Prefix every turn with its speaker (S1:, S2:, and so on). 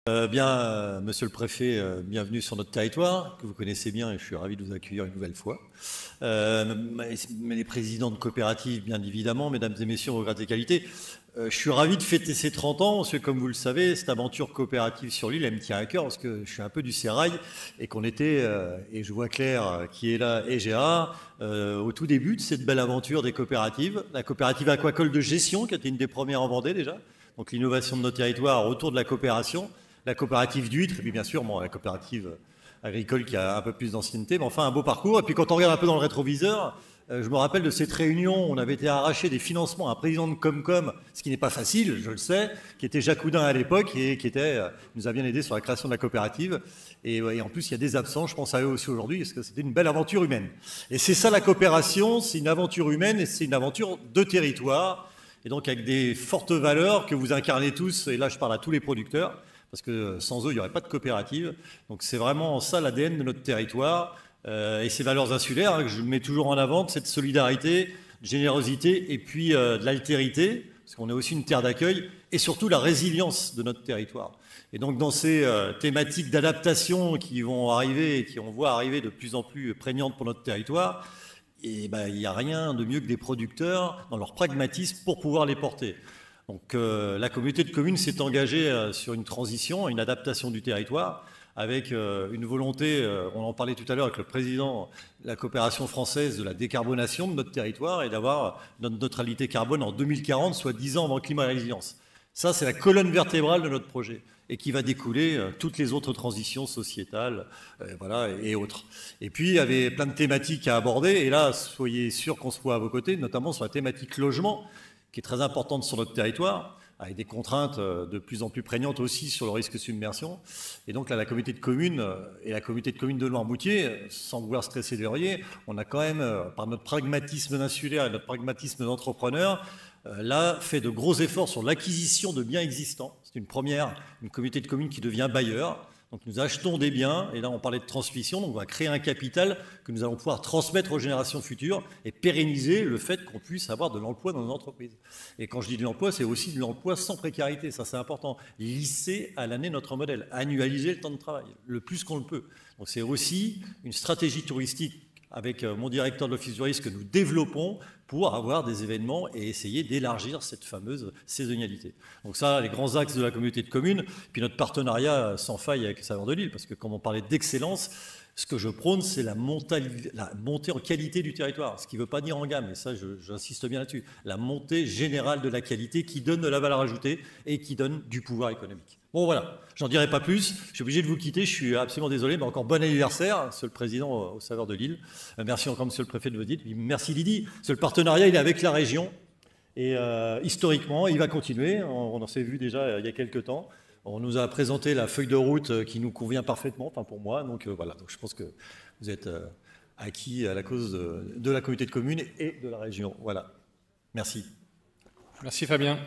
S1: Monsieur le Préfet, bienvenue sur notre territoire, que vous connaissez bien et je suis ravi de vous accueillir une nouvelle fois. Les présidents de coopératives, bien évidemment, mesdames et messieurs, vos grades et qualités, je suis ravi de fêter ces 30 ans, parce que comme vous le savez, cette aventure coopérative sur l'île, elle me tient à cœur, parce que je suis un peu du sérail, et qu'on était, et je vois Claire qui est là, et Gérard, au tout début de cette belle aventure des coopératives, la coopérative aquacole de gestion, qui était une des premières en Vendée déjà, donc l'innovation de nos territoires autour de la coopération, la coopérative d'huîtres, et puis bien sûr la coopérative agricole qui a un peu plus d'ancienneté, mais enfin un beau parcours. Et puis quand on regarde un peu dans le rétroviseur, je me rappelle de cette réunion où on avait été arraché des financements à un président de Comcom, ce qui n'est pas facile, je le sais, qui était Jacques Houdin à l'époque et qui nous a bien aidé sur la création de la coopérative. Et en plus, il y a des absents, je pense à eux aussi aujourd'hui, parce que c'était une belle aventure humaine. Et c'est ça la coopération, c'est une aventure humaine et c'est une aventure de territoire, et donc avec des fortes valeurs que vous incarnez tous, et là je parle à tous les producteurs, parce que sans eux, il n'y aurait pas de coopérative. Donc c'est vraiment ça l'ADN de notre territoire. Et ces valeurs insulaires, que je mets toujours en avant, cette solidarité, générosité et puis de l'altérité, parce qu'on est aussi une terre d'accueil, et surtout la résilience de notre territoire. Et donc dans ces thématiques d'adaptation qui vont arriver et qui on voit arriver de plus en plus prégnantes pour notre territoire, il n'y a rien de mieux que des producteurs dans leur pragmatisme pour pouvoir les porter. Donc la communauté de communes s'est engagée sur une transition, une adaptation du territoire, avec une volonté, on en parlait tout à l'heure avec le président de la coopération française, de la décarbonation de notre territoire et d'avoir notre neutralité carbone en 2040, soit 10 ans avant le climat et la résilience. Ça, c'est la colonne vertébrale de notre projet et qui va découler toutes les autres transitions sociétales et autres. Et puis, il y avait plein de thématiques à aborder et là, soyez sûrs qu'on se voit à vos côtés, notamment sur la thématique logement, qui est très importante sur notre territoire, avec des contraintes de plus en plus prégnantes aussi sur le risque de submersion. Et donc là, la communauté de communes et la communauté de communes de Noirmoutier, sans vouloir stresser les verriers, on a quand même, par notre pragmatisme insulaire et notre pragmatisme d'entrepreneur, là, fait de gros efforts sur l'acquisition de biens existants. C'est une première, une communauté de communes qui devient bailleur. Donc nous achetons des biens, et là on parlait de transmission, donc on va créer un capital que nous allons pouvoir transmettre aux générations futures et pérenniser le fait qu'on puisse avoir de l'emploi dans nos entreprises. Et quand je dis de l'emploi, c'est aussi de l'emploi sans précarité, ça c'est important. Lisser à l'année notre modèle, annualiser le temps de travail, le plus qu'on le peut. Donc c'est aussi une stratégie touristique avec mon directeur de l'Office du risque que nous développons pour avoir des événements et essayer d'élargir cette fameuse saisonnalité. Donc ça, les grands axes de la communauté de communes, puis notre partenariat sans faille avec Saveurs de l'Île, parce que comme on parlait d'excellence, ce que je prône, c'est la montée en qualité du territoire, ce qui ne veut pas dire en gamme, et ça j'insiste bien là-dessus, la montée générale de la qualité qui donne de la valeur ajoutée et qui donne du pouvoir économique. Bon voilà, j'en dirai pas plus, je suis obligé de vous quitter, je suis absolument désolé, mais encore bon anniversaire, Monsieur le Président aux Saveurs de l'Île. Merci encore Monsieur le Préfet de votre dire, merci Lydie, parce que le partenariat il est avec la région, et historiquement il va continuer, on en s'est vu déjà il y a quelques temps. On nous a présenté la feuille de route qui nous convient parfaitement, enfin pour moi, donc voilà, donc je pense que vous êtes acquis à la cause de la communauté de communes et de la région. Voilà, merci.
S2: Merci Fabien.